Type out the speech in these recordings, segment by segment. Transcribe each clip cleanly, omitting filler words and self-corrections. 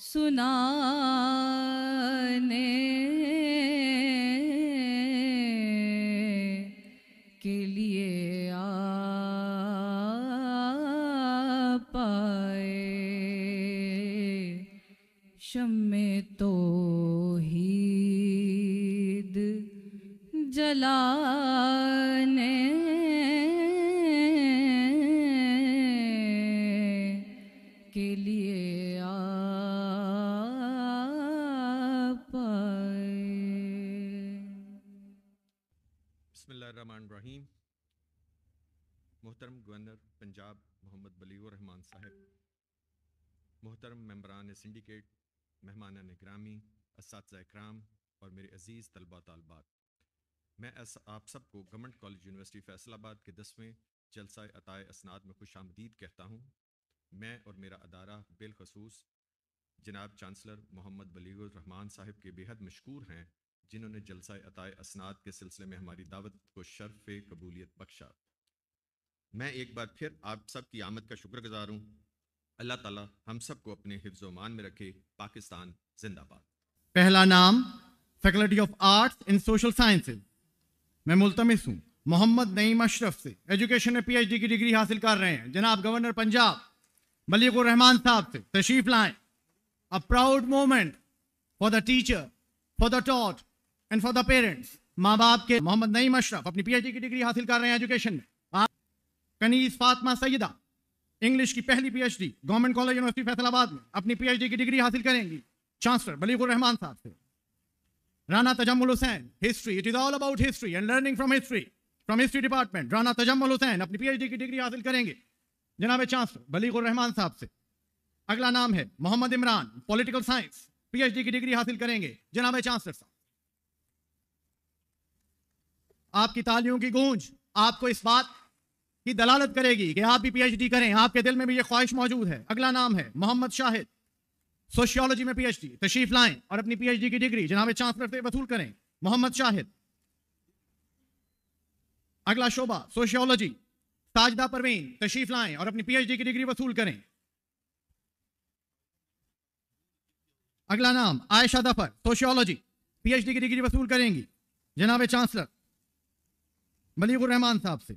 सुनाने के लिए आ पाए शम्मे तौहीद जलाने के लिए आ पाए। बिस्मिल्लाहिर्रहमानिर्रहीम। मोहतरम गवर्नर पंजाब मोहम्मद बलीगुर रहमान साहब, मोहतरम मेंबरान सिंडिकेट, मेहमानान ग्रामी, असातिज़ा इकराम और मेरे अज़ीज़ तलबा तालबात, मैं आप सबको गवर्नमेंट कॉलेज यूनिवर्सिटी फैसलाबाद के 10वें जलसा अताए असनाद में खुश आमदीद कहता हूँ। मैं और मेरा अदारा बिलखसूस जनाब चांसलर मोहम्मद बलीगुर रहमान साहब के बेहद मशकूर हैं, जिन्होंने जलसा अताए असनाद के सिलसिले में हमारी दावत को शर्फ़ कबूलियत बख्शा। मैं एक बार फिर आप सब की आमद का शुक्रगुजार हूँ। अल्लाह ताला हम सबको अपने हिफ्ज़ व मान में रखे। पाकिस्तान जिंदाबाद। पहला नाम faculty of arts in social sciences, मैं मुल्तमिस हूँ मोहम्मद नईम अशरफ से, एजुकेशन में PhD की डिग्री हासिल कर रहे हैं, जनाब गवर्नर पंजाब बलीगुर रहमान साहब से तशरीफ लाएं। A proud moment for the teacher, for the taught and for the parents. माँ बाप के मोहम्मद नईम अशरफ अपनी PhD की डिग्री हासिल कर रहे हैं एजुकेशन में। कनीज़ फातिमा सईदा इंग्लिश की पहली PhD government college university Faisalabad में अपनी PhD की डिग्री हासिल करेंगी चांसलर बलीगुर रहमान साहब से। Rana Tajammul Hussain history, it is all about history and learning from history, from history department. Rana Tajammul Hussain अपनी PhD की डिग्री हासिल करेंगे जनाब चांसलर बलीगुर रहमान साहब से। अगला नाम है Mohammad Imran, political science, PhD की डिग्री हासिल करेंगे जनाब चांसलर साहब। आपकी तालियों की गूंज आपको इस बात की दलालत करेगी कि आप भी PhD करें, आपके दिल में भी ये ख्वाहिश मौजूद है। अगला नाम है मोहम्मद शाहिद, सोशियोलॉजी में PhD, तशरीफ लाएं और अपनी PhD की डिग्री जनाब चांसलर से वसूल करें। मोहम्मद शाहिद। अगला शोबा सोशियोलॉजी, साजिदा परवीन, तशरीफ लाएं और अपनी PhD की डिग्री वसूल करें। अगला नाम आयशा दफर, सोशियोलॉजी, PhD की डिग्री वसूल करेंगी जनाब चांसलर बलीगुर रहमान साहब से।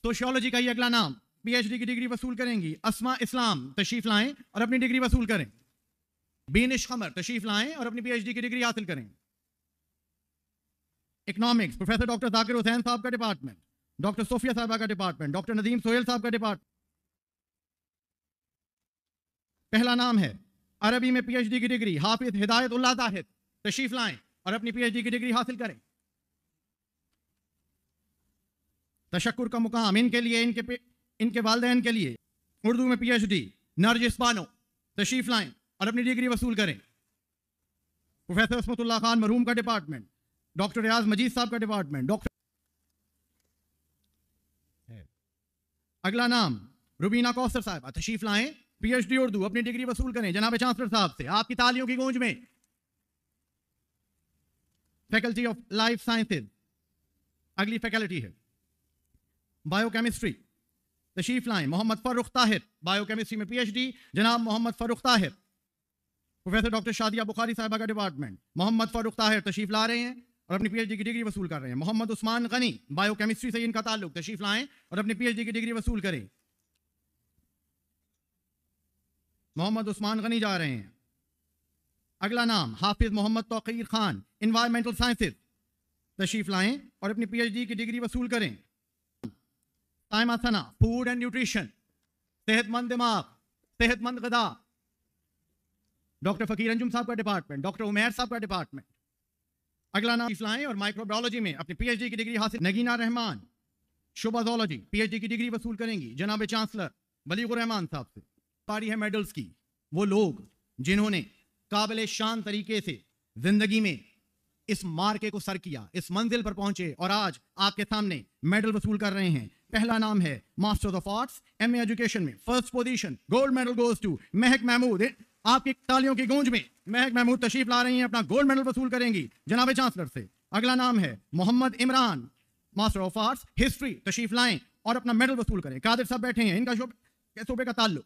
सोशियोलॉजी का ही अगला नाम, PhD की डिग्री वसूल करेंगी अस्मा इस्लाम, तशरीफ लाएं और अपनी डिग्री वसूल करें। बीनिश खमर, तशरीफ लाएं और अपनी PhD की डिग्री हासिल करें। Economics professor doctor Zakir Hussain साहब का डिपार्टमेंट, डॉक्टर सोफिया साहबा का डिपार्टमेंट, डॉक्टर नदीम सोहेल साहब का डिपार्टमेंट। पहला नाम है अरबी में PhD की डिग्री हाफिज हिदायतुल्लाह ताहिर, तशरीफ लाएं और अपनी PhD की डिग्री हासिल करें। तशक्कुर का मुकाम इनके लिए, इनके वालिदैन के लिए। उर्दू में PhD नरजिस बानो, तशरीफ लाएं और अपनी डिग्री वसूल करें। प्रोफेसर असमतुल्लाह खान मरहूम का डिपार्टमेंट, डॉक्टर रियाज मजीद साहब का डिपार्टमेंट, डॉक्टर। अगला नाम रुबीना कौसर साहब, तशरीफ लाएं, PhD उर्दू, अपनी डिग्री वसूल करें जनाब चांसलर साहब से। आपकी तालियों की गूंज में फैकल्टी ऑफ लाइफ साइंसेज अगली फैकल्टी है। बायोकेमिस्ट्री, तशरीफ लाएं मोहम्मद फर्रुख ताहिर, बायोकेमिस्ट्री में PhD जनाब मोहम्मद फर्रुख ताहिर। प्रोफेसर डॉक्टर शादिया बुखारी साहिबा का डिपार्टमेंट, मोहम्मद फर्रुख ताहिर तशरीफ ला रहे हैं और अपनी PhD की डिग्री वसूल कर रहे हैं। मोहम्मद उस्मान गनी, बायोकेमिस्ट्री से इनका ताल्लुक, तशरीफ लाएं और अपनी PhD की डिग्री वसूल करें। मोहम्मद उस्मान गनी जा रहे हैं। अगला नाम हाफिज मोहम्मद तौकीर खान, इन्वायरमेंटल साइंसेज, तशरीफ लाएं और अपनी PhD की डिग्री वसूल करें। ताइमा सना, फूड एंड न्यूट्रिशन, सेहतमंद दिमाग, सेहतमंद गदा, डॉक्टर फकीर अंजुम साहब का डिपार्टमेंट, डॉक्टर उमैर साहब का डिपार्टमेंट। अगला नाम इस्लाम और माइक्रोबायोलॉजी में अपनी PhD की डिग्री हासिल नगीना रहमान, शुबा ज़ूलॉजी, PhD की डिग्री वसूल करेंगी जनाब चांसलर बलीगुर रहमान साहब से। पारी है मेडल्स की, वो लोग जिन्होंने काबिल शान तरीके से जिंदगी में इस मार्के को सर किया, इस मंजिल पर पहुंचे और आज आपके सामने मेडल वसूल कर रहे हैं। पहला नाम है masters of arts MA education में, first position, gold medal goes to Mehak Mehmood. आपकी तालियों की गूंज में महक महमूद तशरीफ ला रही हैं, अपना गोल्ड मेडल वसूल करेंगी जनाब चांसलर से। अगला नाम है Mohammad Imran, master of arts history, तशरीफ लाएं और अपना मेडल वसूल करें। कादिर साहब बैठे हैं, इनका शोबे का ताल्लुक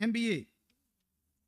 MBA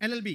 LLB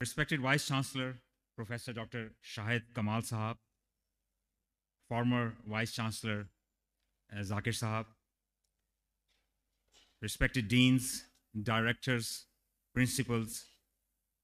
Respected Vice Chancellor, Professor Dr. Shahid Kamal Sahab, former Vice Chancellor Zakir Sahab, respected Deans, Directors, Principals